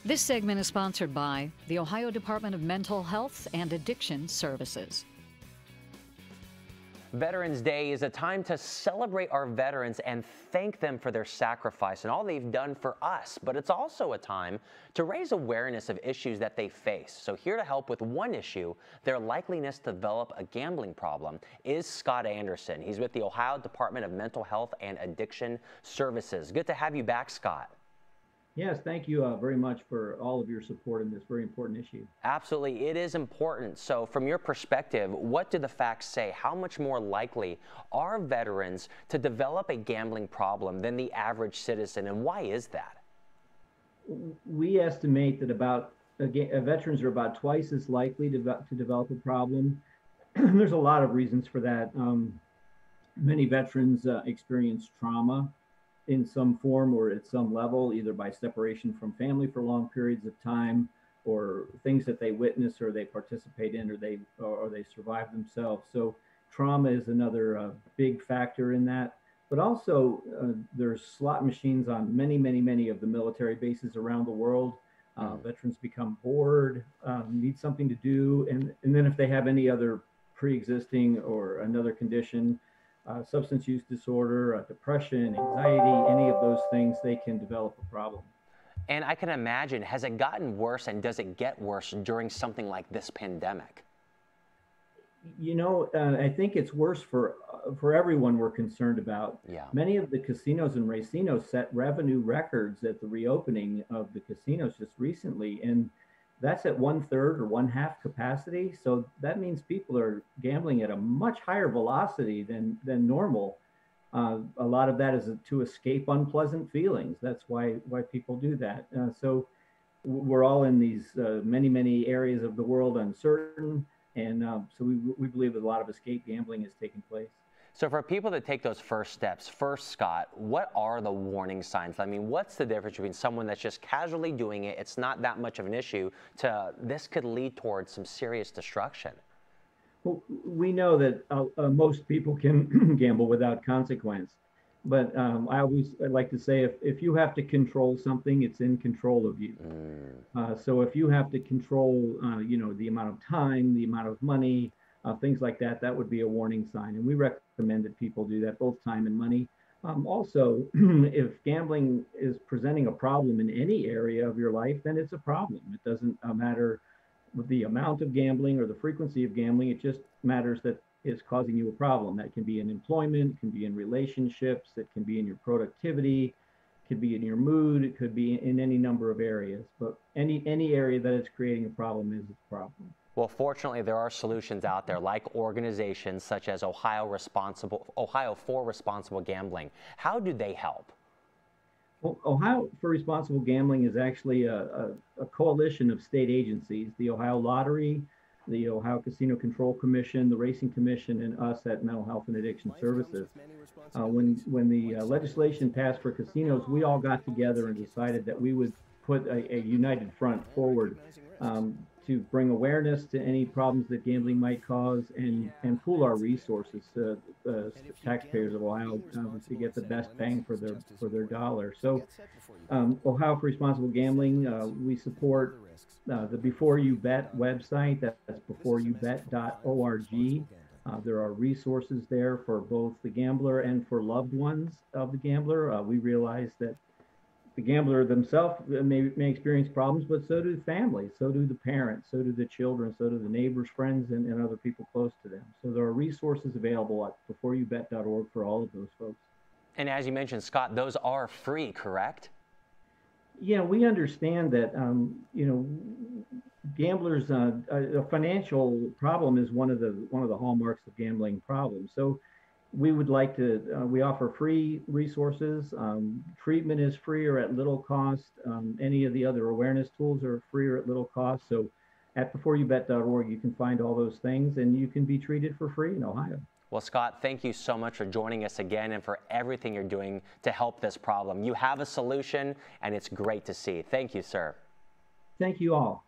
This segment is sponsored by the Ohio Department of Mental Health and Addiction Services. Veterans Day is a time to celebrate our veterans and thank them for their sacrifice and all they've done for us. But it's also a time to raise awareness of issues that they face. So here to help with one issue, their likeliness to develop a gambling problem, is Scott Anderson. He's with the Ohio Department of Mental Health and Addiction Services. Good to have you back, Scott. Yes, thank you very much for all of your support in this very important issue. Absolutely, it is important. So from your perspective, what do the facts say? How much more likely are veterans to develop a gambling problem than the average citizen, and why is that? We estimate that veterans are about twice as likely to develop a problem. There's a lot of reasons for that. Many veterans experience trauma in some form or at some level, either by separation from family for long periods of time, or things that they witness or they participate in, or they survive themselves. So trauma is another big factor in that. But also there's slot machines on many of the military bases around the world. Veterans become bored, need something to do, and then if they have any other pre-existing or another condition, substance use disorder, depression, anxiety, any of those things, they can develop a problem. And I can imagine, has it gotten worse, and does it get worse during something like this pandemic? You know, I think it's worse for everyone we're concerned about. Yeah. Many of the casinos and racinos set revenue records at the reopening of the casinos just recently, and that's at 1/3 or 1/2 capacity. So that means people are gambling at a much higher velocity than normal. A lot of that is to escape unpleasant feelings. That's why people do that. So we're all in these many areas of the world uncertain, and so we believe that a lot of escape gambling is taking place. So for people that take those first steps, first, Scott, what are the warning signs? I mean, what's the difference between someone that's just casually doing it, it's not that much of an issue, to this could lead towards some serious destruction? Well, we know that most people can gamble without consequence. But I like to say, if you have to control something, it's in control of you. So if you have to control, the amount of time, the amount of money, things like that, that would be a warning sign. And we recommend that people do that, both time and money. Also, if gambling is presenting a problem in any area of your life, then it's a problem. It doesn't matter with the amount of gambling or the frequency of gambling. It just matters that it's causing you a problem. That can be in employment, it can be in relationships, it can be in your productivity, it could be in your mood, it could be in any number of areas. But any area that it's creating a problem is a problem. Well, fortunately, there are solutions out there, like organizations such as Ohio for Responsible Gambling. How do they help? Well, Ohio for Responsible Gambling is actually a coalition of state agencies: the Ohio Lottery, the Ohio Casino Control Commission, the Racing Commission, and us at Mental Health and Addiction Services. When the legislation passed for casinos, we all got together and decided that we would put a united front forward to bring awareness to any problems that gambling might cause, and pool our resources to the taxpayers of Ohio to get the best bang for their dollar. So Ohio for Responsible Gambling, we support the Before You Bet website. That's beforeyoubet.org. There are resources there for both the gambler and for loved ones of the gambler. We realize that the gambler themselves may experience problems, but so do families, so do the parents, so do the children, so do the neighbors, friends, and other people close to them. So there are resources available at beforeyoubet.org for all of those folks. And as you mentioned, Scott, those are free, correct? Yeah, we understand that, gamblers, a financial problem is one of the hallmarks of gambling problems. So we would like to, we offer free resources. Treatment is free or at little cost. Any of the other awareness tools are free or at little cost. So at beforeyoubet.org, you can find all those things, and you can be treated for free in Ohio. Well, Scott, thank you so much for joining us again and for everything you're doing to help this problem. You have a solution, and it's great to see. Thank you, sir. Thank you all.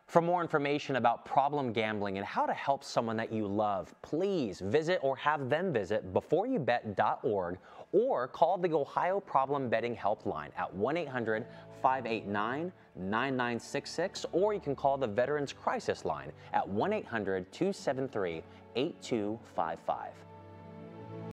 For more information about problem gambling and how to help someone that you love, please visit or have them visit beforeyoubet.org or call the Ohio Problem Betting Helpline at 1-800-589-9966, or you can call the Veterans Crisis Line at 1-800-273-8255.